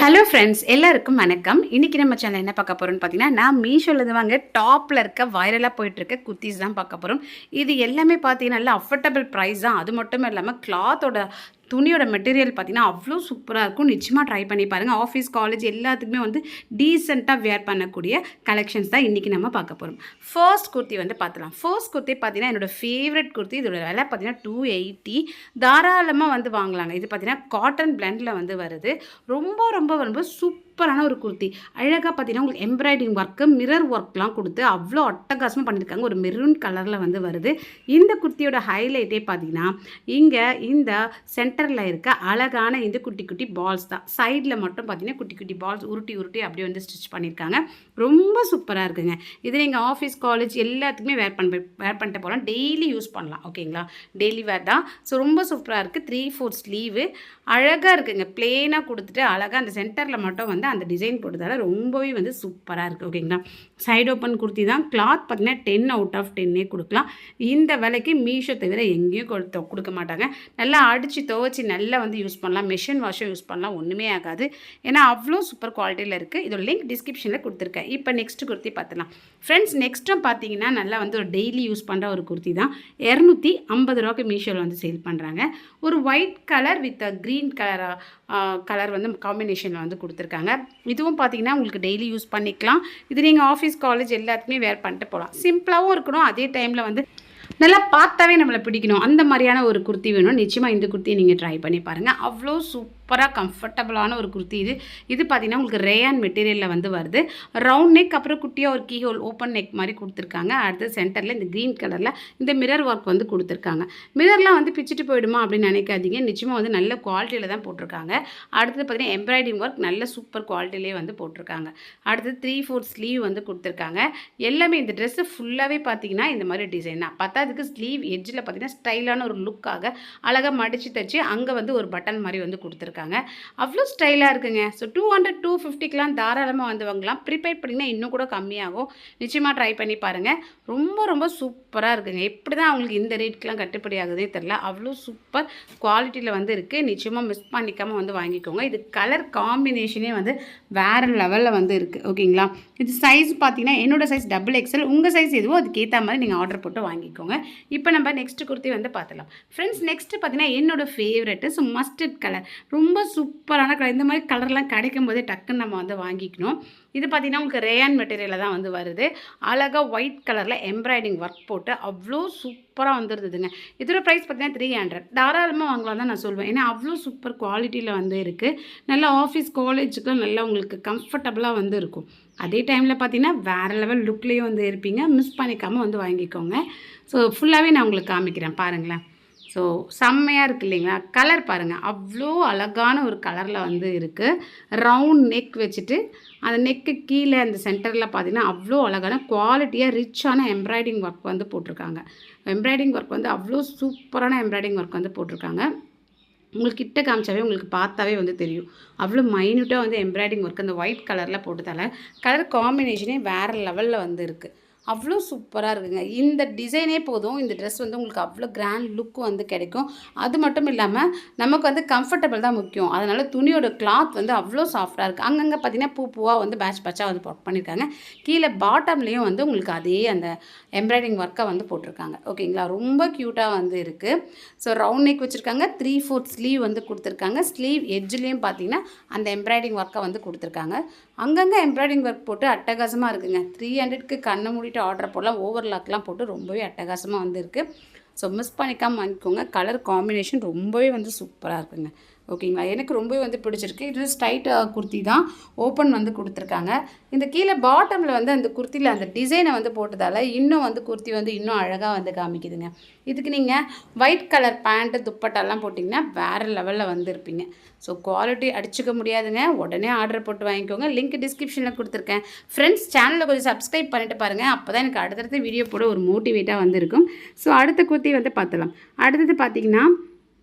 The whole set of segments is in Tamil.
ஹலோ ஃப்ரெண்ட்ஸ், எல்லாருக்கும் வணக்கம். இன்றைக்கி நம்ம சேனல் என்ன பார்க்க போகிறோம்னு பார்த்தீங்கன்னா, நான் மீஷோவில் வாங்க டாப்பில் இருக்க வைரலாக போயிட்டுருக்க குர்த்திஸ் தான் பார்க்க போகிறோம். இது எல்லாமே பார்த்தீங்கன்னா நல்ல அஃபோர்டபுள் ப்ரைஸ் தான். அது மட்டும் இல்லாமல் கிளாத்தோட துணியோட மெட்டீரியல் பார்த்தீங்கன்னா அவ்வளோ சூப்பராக இருக்கும். நிச்சயமாக ட்ரை பண்ணி பாருங்கள். ஆஃபீஸ், காலேஜ் எல்லாத்துக்குமே வந்து டீசெண்டாக வேர் பண்ணக்கூடிய கலெக்ஷன்ஸ் தான் இன்றைக்கி நம்ம பார்க்க போகிறோம். ஃபர்ஸ்ட் குர்த்தி வந்து பார்த்துலாம். ஃபர்ஸ்ட் குர்த்தி பார்த்தீங்கன்னா என்னோடய ஃபேவரட் குர்த்தி. இதோட விலை பார்த்தீங்கன்னா 280. தாராளமாக வந்து வாங்கலாங்க. இது பார்த்தீங்கன்னா காட்டன் பிளெண்டில் வந்து வருது. ரொம்ப ரொம்ப ரொம்ப சூப்பரான ஒரு குர்த்தி. அழகாக பார்த்தீங்கன்னா உங்களுக்கு எம்ப்ராய்டிங் ஒர்க்கு, மிரர் ஒர்க்லாம் கொடுத்து அவ்வளோ அட்டகாசமாக பண்ணியிருக்காங்க. ஒரு மெரூன் கலரில் வந்து வருது. இந்த குர்த்தியோட ஹைலைட்டே பார்த்தீங்கன்னா இங்கே இந்த சென்டரில் இருக்க அழகான இந்த குட்டி குட்டி பால்ஸ் தான். சைடில் மட்டும் பார்த்தீங்கன்னா குட்டி குட்டி பால்ஸ் உருட்டி உருட்டி அப்படியே வந்து ஸ்டிச் பண்ணியிருக்காங்க. ரொம்ப சூப்பராக இருக்குங்க. இது நீங்கள் ஆஃபீஸ், காலேஜ் எல்லாத்துக்குமே வேர் பண்ணிட்டு போகலாம். டெய்லி யூஸ் பண்ணலாம். ஓகேங்களா, டெய்லி வேர் தான். ஸோ ரொம்ப சூப்பராக இருக்குது. 3/4 ஸ்லீவு அழகாக இருக்குங்க. பிளெயினாக கொடுத்துட்டு அழகாக அந்த சென்டரில் மட்டும் வந்து அந்த டிசைன் போட்டதால் ரொம்பவே வந்து சூப்பராக இருக்குது. ஓகேங்களா, சைடு ஓப்பன் குர்த்தி தான். கிளாத் பார்த்தீங்கன்னா 10 out of 10 கொடுக்கலாம். இந்த விலைக்கு மீஷோ தவிர எங்கேயும் கொடுக்க மாட்டாங்க. நல்லா அடித்து துவைச்சி நல்லா வந்து யூஸ் பண்ணலாம். மிஷின் வாஷும் யூஸ் பண்ணலாம். ஒன்றுமே ஆகாது. ஏன்னா அவ்வளோ சூப்பர் குவாலிட்டியில் இருக்குது. இதோட லிங்க் டிஸ்கிரிப்ஷனில் கொடுத்துருக்கேன். இப்போ நெக்ஸ்ட் குர்த்தி பார்த்துலாம் ஃப்ரெண்ட்ஸ். நெக்ஸ்ட்டும் பார்த்தீங்கன்னா நல்லா வந்து ஒரு டெய்லி யூஸ் பண்ணுற ஒரு குர்த்தி தான். 250 ரூபாய்க்கு மீஷோவில் வந்து சேல் பண்ணுறாங்க. ஒரு white colour with green colour வந்து காம்பினேஷனில் வந்து கொடுத்துருக்காங்க. இதுவும் பார்த்தீங்கன்னா உங்களுக்கு டெய்லி யூஸ் பண்ணிக்கலாம். இது நீங்கள் ஆஃபீஸ், காலேஜ் எல்லாத்துக்குமே வேர் பண்ணிட்டு போகலாம். சிம்பிளாகவும் இருக்கணும், அதே டைமில் வந்து நல்லா பார்த்தாவே நம்மளை பிடிக்கணும். அந்த மாதிரியான ஒரு குர்த்தி வேணும். நிச்சயமாக இந்த குர்த்தியை நீங்கள் ட்ரை பண்ணி பாருங்கள். அவ்வளோ சூப்பராக கம்ஃபர்டபுளான ஒரு குர்த்தி இது. இது பார்த்தீங்கன்னா உங்களுக்கு ரேயான் மெட்டீரியலில் வந்து வருது. ரவுண்ட் நெக், அப்புறம் குட்டியாக ஒரு கீ ஹோல் ஓப்பன் நெக் மாதிரி கொடுத்துருக்காங்க. அடுத்து சென்டரில் இந்த க்ரீன் கலரில் இந்த மிரர் ஒர்க் வந்து கொடுத்துருக்காங்க. மிரர்லாம் வந்து பிச்சுட்டு போயிடுமா அப்படின்னு நினைக்காதீங்க. நிச்சயமாக வந்து நல்ல குவாலிட்டியில் தான் போட்டிருக்காங்க. அடுத்தது பார்த்தீங்கன்னா எம்ப்ராய்டிங் ஒர்க் நல்ல சூப்பர் குவாலிட்டிலே வந்து போட்டிருக்காங்க. அடுத்தது 3/4 ஸ்லீவ் வந்து கொடுத்துருக்காங்க. எல்லாமே இந்த ட்ரெஸ்ஸு ஃபுல்லாகவே பார்த்தீங்கன்னா இந்த மாதிரி டிசைன் தான். அதுக்கு ஸ்லீவ் எட்ஜில் பார்த்தீங்கன்னா ஸ்டைலான ஒரு லுக்காக அழகாக மடித்து தச்சு அங்கே வந்து ஒரு பட்டன் மாதிரி வந்து கொடுத்துருக்காங்க. அவ்வளோ ஸ்டைலாக இருக்குங்க. ஸோ 200 250க்கெலாம் தாராளமாக வந்து வாங்கலாம். ப்ரீபெய்ட் பண்ணிங்கன்னா இன்னும் கூட கம்மியாகும். நிச்சயமாக ட்ரை பண்ணி பாருங்கள். ரொம்ப ரொம்ப சூப்பராக இருக்குங்க. எப்படி தான் அவங்களுக்கு இந்த ரேட்க்கெலாம் கட்டுப்படி ஆகுதே தெரில. அவ்வளோ சூப்பர் குவாலிட்டியில் வந்து இருக்குது. நிச்சயமாக மிஸ் பண்ணிக்காமல் வந்து வாங்கிக்கோங்க. இது கலர் காம்பினேஷனே வந்து வேறு லெவலில் வந்து இருக்குது. ஓகேங்களா, இது சைஸ் பார்த்தீங்கன்னா என்னோடய சைஸ் XXL. உங்கள் சைஸ் எதுவோ அதுக்கேற்ற மாதிரி நீங்கள் ஆர்டர் போட்டு வாங்கிக்கோங்க. இப்போ நம்ம நெக்ஸ்ட் குர்த்தி வந்து பார்த்துலாம் ஃப்ரெண்ட்ஸ். நெக்ஸ்ட் பார்த்தீங்கன்னா என்னோட ஃபேவரெட்டு. ஸோ மஸ்டர்ட் கலர் ரொம்ப சூப்பரான கலர். இந்த மாதிரி கலர்லாம் கிடைக்கும் போதே டக்குன்னு நம்ம வந்து வாங்கிக்கணும். இது பார்த்தீங்கன்னா உங்களுக்கு ரேயான் மெட்டீரியலில் தான் வந்து வருது. அழகாக ஒயிட் கலரில் எம்ப்ராய்டிங் ஒர்க் போட்டு அவ்வளோ சூப்பராக வந்துருதுங்க. இதோட ப்ரைஸ் பார்த்தீங்கன்னா 300. தாராளமாக வாங்கலாம் தான் நான் சொல்வேன். ஏன்னா அவ்வளோ சூப்பர் குவாலிட்டியில் வந்து இருக்குது. நல்லா ஆஃபீஸ், காலேஜுக்கும் நல்லா உங்களுக்கு கம்ஃபர்டபுளாக வந்து இருக்கும். அதே டைமில் பார்த்தீங்கன்னா வேறு லெவல் லுக்லேயும் வந்து இருப்பீங்க. மிஸ் பண்ணிக்காமல் வந்து வாங்கிக்கோங்க. ஸோ ஃபுல்லாகவே நான் உங்களுக்கு காமிக்கிறேன் பாருங்களேன். ஸோ செம்மையாக இருக்குது இல்லைங்களா. கலர் பாருங்கள், அவ்வளோ அழகான ஒரு கலரில் வந்து இருக்குது. ரவுண்ட் நெக் வச்சுட்டு அந்த நெக்கு கீழே அந்த சென்டரில் பார்த்தீங்கன்னா அவ்வளோ அழகான குவாலிட்டியாக ரிச்சான எம்ப்ராய்டிங் ஒர்க் வந்து போட்டிருக்காங்க. எம்ப்ராய்டிங் ஒர்க் வந்து அவ்வளோ சூப்பரான எம்ப்ராய்டிங் ஒர்க் வந்து போட்டிருக்காங்க. உங்களுக்கு கிட்ட காமிச்சாவே உங்களுக்கு பார்த்தாவே வந்து தெரியும். அவ்வளோ மைன்யூட்டாக வந்து எம்ப்ராய்டிங் ஒர்க் அந்த ஒயிட் கலரில் போட்டதால் கலர் காம்பினேஷனே வேறு லெவலில் வந்து இருக்குது. அவ்வளோ சூப்பராக இருக்குங்க. இந்த டிசைனே போதும். இந்த ட்ரெஸ் வந்து உங்களுக்கு அவ்வளோ கிராண்ட் லுக்கும் வந்து கிடைக்கும். அது மட்டும் இல்லாமல் நமக்கு வந்து கம்ஃபர்டபுள் தான் முக்கியம். அதனால் துணியோட கிளாத் வந்து அவ்வளோ சாஃப்டாக இருக்குது. அங்கங்கே பார்த்தீங்கன்னா பூவாக வந்து பேட்சாக வந்து ஒர்க் பண்ணியிருக்காங்க. கீழே பாட்டம்லேயும் வந்து உங்களுக்கு அதே அந்த எம்ப்ராய்டிங் ஒர்க்கை வந்து போட்டிருக்காங்க. ஓகேங்களா, ரொம்ப க்யூட்டாக வந்து இருக்குது. ஸோ ரவுண்ட் நெக் வச்சுருக்காங்க. 3/4 ஸ்லீவ் வந்து கொடுத்துருக்காங்க. ஸ்லீவ் எட்ஜ்லேயும் பார்த்தீங்கன்னா அந்த எம்ப்ராய்டிங் ஒர்க்கை வந்து கொடுத்துருக்காங்க. அங்கங்கே எம்ப்ராய்டிங் ஒர்க் போட்டு அட்டகாசமாக இருக்குங்க. 300க்கு கண்ணை மூடிட்டு ஆர்டர் போடலாம். ஓவர்லாக்லாம் போட்டு ரொம்பவே அட்டகாசமாக வந்து இருக்குது. ஸோ மிஸ் பண்ணிக்காமல் வாங்கிக்கோங்க. கலர் காம்பினேஷன் ரொம்பவே வந்து சூப்பராக இருக்குங்க. ஓகேங்களா, எனக்கு ரொம்பவே வந்து பிடிச்சிருக்கு. இது ஸ்ட்ரைட் குர்த்தி தான். ஓப்பன் வந்து கொடுத்துருக்காங்க. இந்த கீழே பாட்டமில் வந்து அந்த குர்த்தியில் அந்த டிசைனை வந்து போட்டதால் இன்னும் வந்து குர்த்தி வந்து இன்னும் அழகாக வந்து காமிக்குதுங்க. இதுக்கு நீங்கள் ஒயிட் கலர் பேண்ட்டு, துப்பட்டாலாம் போட்டிங்கன்னா வேறு லெவலில் வந்து இருப்பீங்க. ஸோ குவாலிட்டி அடிச்சுக்க முடியாதுங்க. உடனே ஆர்டர் போட்டு வாங்கிக்கோங்க. லிங்க் டிஸ்கிரிப்ஷனில் கொடுத்துருக்கேன். ஃப்ரெண்ட்ஸ், சேனலில் கொஞ்சம் சப்ஸ்கிரைப் பண்ணிட்டு பாருங்கள். அப்போ தான் எனக்கு அடுத்தடுத்த வீடியோ போட ஒரு மோட்டிவேட்டாக வந்து இருக்கும். ஸோ அடுத்த குர்த்தி வந்து பார்த்துலாம். அடுத்தது பார்த்திங்கன்னா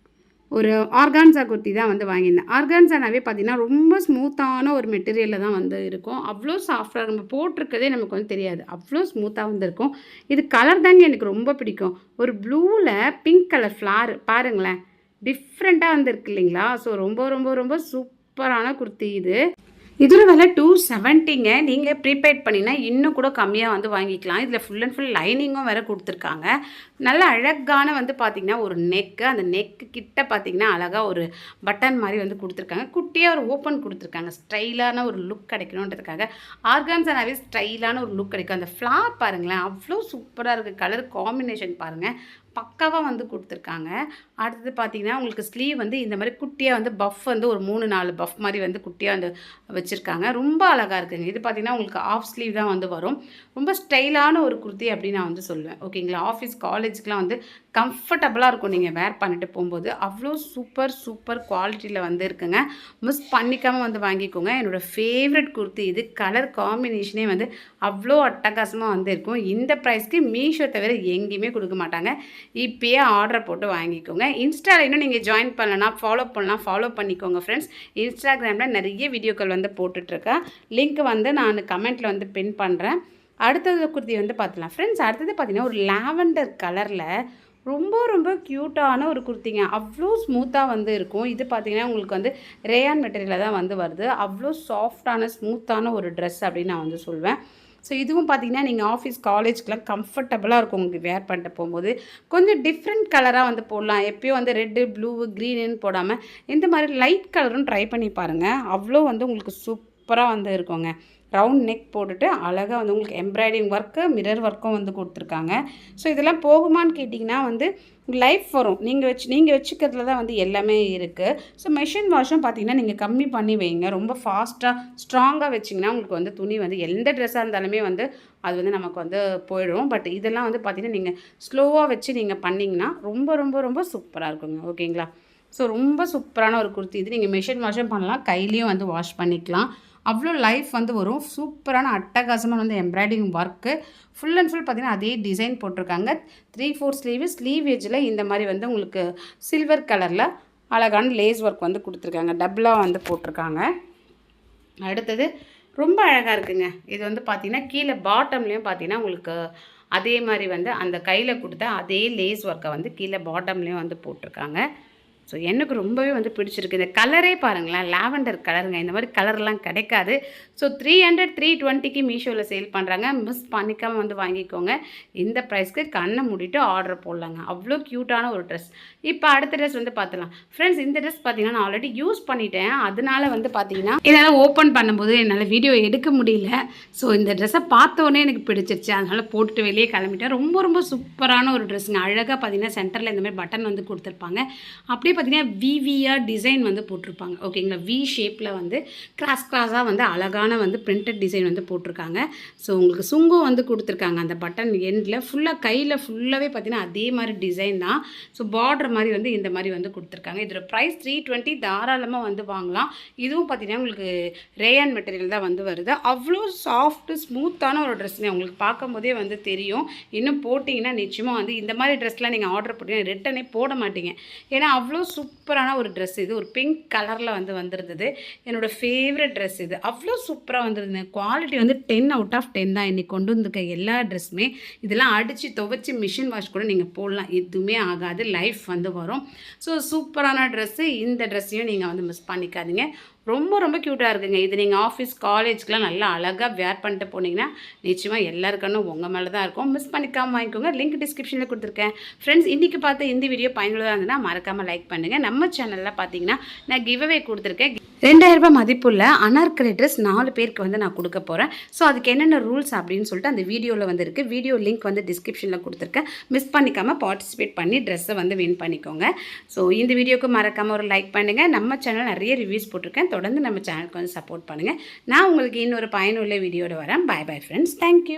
ஒரு ஆர்கான்ஸா குர்த்தி தான் வந்து வாங்கியிருந்தேன். ஆர்கான்ஸானாவே பார்த்தீங்கன்னா ரொம்ப ஸ்மூத்தான ஒரு மெட்டீரியலில் தான் வந்து இருக்கும். அவ்வளோ சாஃப்டாக நம்ம போட்டிருக்கதே நமக்கு வந்து தெரியாது. அவ்வளோ ஸ்மூத்தாக வந்து இருக்கும். இது கலர் தாங்க எனக்கு ரொம்ப பிடிக்கும். ஒரு ப்ளூவில் பிங்க் கலர் ஃப்ளார் பாருங்களேன், டிஃப்ரெண்ட்டாக வந்து இருக்கு இல்லைங்களா. ஸோ ரொம்ப ரொம்ப ரொம்ப சூப்பர் சூப்பரான குர்த்தி இது. இதோட விலை 270ங்க. நீங்கள் ப்ரீபெய்ட் பண்ணினா இன்னும் கூட கம்மியாக வந்து வாங்கிக்கலாம். இதில் ஃபுல் அண்ட் ஃபுல் லைனிங்கும் வேறு கொடுத்துருக்காங்க. நல்ல அழகான வந்து பார்த்திங்கன்னா ஒரு நெக்கு, அந்த நெக்கு கிட்ட பார்த்திங்கன்னா அழகாக ஒரு பட்டன் மாதிரி வந்து கொடுத்துருக்காங்க. குட்டியாக ஒரு ஓப்பன் கொடுத்துருக்காங்க. ஸ்டைலான ஒரு லுக் கிடைக்கணுன்றதுக்காக. ஆர்கான்ஸானாவே ஸ்டைலான ஒரு லுக் கிடைக்கும். அந்த ஃப்ளார் பாருங்களேன், அவ்வளோ சூப்பராக இருக்குது. கலர் காம்பினேஷன் பாருங்கள், பக்காவாக வந்து கொடுத்துருக்காங்க. அடுத்தது பார்த்திங்கன்னா உங்களுக்கு ஸ்லீவ் வந்து இந்த மாதிரி குட்டியாக வந்து பஃப் வந்து ஒரு 3-4 பஃப் மாதிரி வந்து குட்டியாக வந்து வச்சுருக்காங்க. ரொம்ப அழகாக இருக்குங்க. இது பார்த்திங்கன்னா உங்களுக்கு ஆஃப் ஸ்லீவ் தான் வந்து வரும். ரொம்ப ஸ்டைலான ஒரு குர்த்தி அப்படின்னு நான் வந்து சொல்லுவேன். ஓகேங்களா? ஆஃபீஸ் காலேஜுக்கெலாம் வந்து கம்ஃபர்டபுளாக இருக்கும் நீங்கள் வேர் பண்ணிட்டு போகும்போது. அவ்வளோ சூப்பர் குவாலிட்டியில் வந்து இருக்குங்க. மிஸ் பண்ணிக்காமல் வந்து வாங்கிக்கோங்க. என்னோடய ஃபேவரட் குர்த்தி இது. கலர் காம்பினேஷனே வந்து அவ்வளோ அட்டகாசமாக வந்து இருக்கும். இந்த ப்ரைஸ்க்கு மீஷோ தவிர எங்கேயுமே கொடுக்க மாட்டாங்க. இப்போயே ஆர்டர் போட்டு வாங்கிக்கோங்க. இன்ஸ்டாவில் இன்னும் நீங்கள் ஜாயின் பண்ணலன்னா ஃபாலோ பண்ணிக்கோங்க ஃப்ரெண்ட்ஸ். இன்ஸ்டாகிராமில் நிறைய வீடியோக்கள் வந்து போட்டுட்ருக்கேன். லிங்க் வந்து நான் கமெண்ட்டில் வந்து பின் பண்ணுறேன். அடுத்தது குர்த்தி வந்து பார்த்துலாம் ஃப்ரெண்ட்ஸ். அடுத்தது பார்த்திங்கன்னா ஒரு லாவெண்டர் கலரில் ரொம்ப க்யூட்டான ஒரு குர்த்திங்க. அவ்வளோ ஸ்மூத்தாக வந்து இருக்கும். இது பார்த்திங்கன்னா உங்களுக்கு வந்து ரேயான் மெட்டீரியலில் தான் வந்து வருது. அவ்வளோ சாஃப்டான ஸ்மூத்தான ஒரு ட்ரெஸ் அப்படின்னு நான் வந்து சொல்வேன். ஸோ இதுவும் பார்த்திங்கன்னா நீங்கள் ஆஃபீஸ் காலேஜ்க்கெலாம் கம்ஃபர்டபுளாக இருக்கும் உங்களுக்கு வேர் பண்ணிட்டு போகும்போது. கொஞ்சம் டிஃப்ரெண்ட் கலராக வந்து போடலாம். எப்போயும் வந்து ரெட்டு, ப்ளூ, க்ரீனுன்னு போடாமல் இந்த மாதிரி லைட் கலரும் ட்ரை பண்ணி பாருங்கள். அவ்வளோ வந்து உங்களுக்கு சூப்பராக வந்து இருக்குங்க. ரவுண்ட் நெக் போட்டுட்டு அழகாக வந்து உங்களுக்கு எம்ப்ராய்டிங் ஒர்க்கு, மிரர் ஒர்க்கும் வந்து கொடுத்துருக்காங்க. ஸோ இதெல்லாம் போகுமான்னு கேட்டிங்கன்னா வந்து லைஃப் வரும். நீங்கள் வச்சுக்கிறதுல தான் வந்து எல்லாமே இருக்குது. ஸோ மெஷின் வாஷும் பார்த்திங்கன்னா நீங்கள் கம்மி பண்ணி வைங்க. ரொம்ப ஃபாஸ்ட்டாக ஸ்ட்ராங்காக வச்சிங்கன்னா உங்களுக்கு வந்து துணி வந்து எந்த ட்ரெஸ்ஸாக இருந்தாலுமே வந்து அது வந்து நமக்கு வந்து போயிடும். பட் இதெல்லாம் வந்து பார்த்திங்கன்னா நீங்கள் ஸ்லோவாக வச்சு நீங்கள் பண்ணிங்கன்னா ரொம்ப சூப்பராக இருக்குங்க. ஓகேங்களா? ஸோ ரொம்ப சூப்பரான ஒரு குர்த்தி இது. நீங்கள் மெஷின் வாஷும் பண்ணலாம், கையிலையும் வந்து வாஷ் பண்ணிக்கலாம். அவ்வளோ லைஃப் வந்து வரும். சூப்பரான அட்டகாசமாக வந்து embroidering work full and full பார்த்திங்கன்னா அதே டிசைன் போட்டிருக்காங்க. 3/4 ஸ்லீவ் எஜ்ஜில் இந்த மாதிரி வந்து உங்களுக்கு சில்வர் கலரில் அழகான லேஸ் ஒர்க் வந்து கொடுத்துருக்காங்க. டபுளாக வந்து போட்டிருக்காங்க. அடுத்தது ரொம்ப அழகாக இருக்குங்க. இது வந்து பார்த்திங்கன்னா கீழே பாட்டம்லேயும் பார்த்திங்கன்னா உங்களுக்கு அதே மாதிரி வந்து அந்த கையில் கொடுத்த அதே லேஸ் ஒர்க்கை வந்து கீழே பாட்டம்லேயும் வந்து போட்டிருக்காங்க. ஸோ எனக்கு ரொம்பவே வந்து பிடிச்சிருக்கு. இந்த கலரே பாருங்களேன், லாவெண்டர் கலருங்க. இந்த மாதிரி கலர்லாம் கிடைக்காது. ஸோ 320க்கு மீஷோவில் சேல் பண்ணுறாங்க. மிஸ் பண்ணிக்காமல் வந்து வாங்கிக்கோங்க. இந்த ப்ரைஸ்க்கு கண்ணை மூடிட்டு ஆர்டர் போடலாங்க. அவ்வளோ க்யூட்டான ஒரு ட்ரெஸ். இப்போ அடுத்த ட்ரெஸ் வந்து பார்த்துலாம் ஃப்ரெண்ட்ஸ். இந்த ட்ரெஸ் பார்த்திங்கன்னா நான் ஆல்ரெடி யூஸ் பண்ணிட்டேன். அதனால வந்து பார்த்திங்கன்னா என்னால் ஓப்பன் பண்ணும்போது என்னால் வீடியோ எடுக்க முடியல. ஸோ இந்த ட்ரெஸ்ஸை பார்த்தோன்னே எனக்கு பிடிச்சிருச்சு. அதனால் போட்டுட்டு வெளியே கிளம்பிட்டேன். ரொம்ப சூப்பரான ஒரு ட்ரெஸ்ஸுங்க. அழகாக பார்த்திங்கன்னா சென்டரில் இந்த மாதிரி பட்டன் வந்து கொடுத்துருப்பாங்க. அப்படியே பார்த்திங்கன்னா விவியாக டிசைன் வந்து போட்டிருப்பாங்க. ஓகேங்களா? வி ஷேப்பில் வந்து கிராஸாக வந்து அழகான வந்து பிரிண்டட் டிசைன் வந்து போட்டிருக்காங்க. ஸோ உங்களுக்கு சுங்கம் வந்து கொடுத்துருக்காங்க. அந்த பட்டன் எண்டில் ஃபுல்லாக கையில் ஃபுல்லாகவே பார்த்திங்கன்னா அதே மாதிரி டிசைன் தான். ஸோ பார்டர் மாதிரி வந்து இந்த மாதிரி வந்து கொடுத்துருக்காங்க. இதோட ப்ரைஸ் 320. தாராளமாக வந்து வாங்கலாம். இதுவும் பார்த்திங்கன்னா உங்களுக்கு ரேயான் மெட்டீரியல் தான் வந்து வருது. அவ்வளோ சாஃப்ட்டு ஸ்மூத்தான ஒரு ட்ரெஸ்ஸுங்க. உங்களுக்கு பார்க்கும்போதே வந்து தெரியும். இன்னும் போட்டிங்கன்னா நிச்சயமாக வந்து இந்த மாதிரி ட்ரெஸ்லாம் நீங்கள் ஆர்டர் போட்டிங்கன்னா ரிட்டனே போட மாட்டீங்க. ஏன்னா அவ்வளோ சூப்பரான ஒரு ட்ரெஸ் இது. ஒரு பிங்க் கலரில் வந்து வந்திருந்தது. என்னோடய ஃபேவரட் ட்ரெஸ் இது. அவ்வளோ சூப்பராக வந்துருதுங்க. குவாலிட்டி வந்து 10 out of 10 தான். இன்றைக்கி கொண்டு வந்திருக்க எல்லா ட்ரெஸ்ஸுமே இதெல்லாம் அடித்து துவைச்சி மிஷின் வாஷ் கூட நீங்கள் போடலாம். எதுவுமே ஆகாது. லைஃப் வந்து வரும். ஸோ சூப்பரான ட்ரெஸ்ஸு. இந்த ட்ரெஸ்ஸையும் நீங்கள் வந்து மிஸ் பண்ணிக்காதீங்க. ரொம்ப க்யூட்டாக இருக்குங்க. இது நீங்கள் ஆஃபீஸ் காலேஜ்க்கெலாம் நல்லா அழகாக வேர் பண்ணிட்டு போனீங்கன்னா நிச்சயமாக எல்லாருக்கணும் உங்கள் மேலே தான் இருக்கும். மிஸ் பண்ணிக்காமல் வாங்கிக்கோங்க. லிங்க் டிஸ்கிரிப்ஷனில் கொடுத்துருக்கேன். ஃப்ரெண்ட்ஸ், இன்றைக்கி பார்த்து இந்த வீடியோ பயனுள்ளதாக இருந்ததுன்னா மறக்காமல் லைக் பண்ணுங்கள். நம்ம சேனலில் பார்த்தீங்கன்னா நான் கிவ்அவே கொடுத்துருக்கேன். 2000 ரூபாய் மதிப்புள்ள அனார்கலி ட்ரெஸ் 4 பேருக்கு வந்து நான் கொடுக்க போகிறேன். ஸோ அதுக்கு என்னென்ன ரூல்ஸ் அப்படின்னு சொல்லிட்டு அந்த வீடியோவில் வந்து இருக்குது. வீடியோ லிங்க் வந்து டிஸ்கிரிப்ஷனில் கொடுத்துருக்கேன். மிஸ் பண்ணிக்காமல் பார்ட்டிசிபேட் பண்ணி ட்ரெஸ்ஸை வந்து வின் பண்ணிக்கோங்க. ஸோ இந்த வீடியோக்கு மறக்காமல் ஒரு லைக் பண்ணுங்கள். நம்ம சேனல் நிறைய ரிவ்யூஸ் போட்டிருக்கேன். தொடர்ந்து நம்ம சேனலுக்கு வந்து சப்போர்ட் பண்ணுங்கள். நான் உங்களுக்கு இன்னொரு பயனுள்ள வீடியோட வரேன். Bye friends. தேங்க்யூ.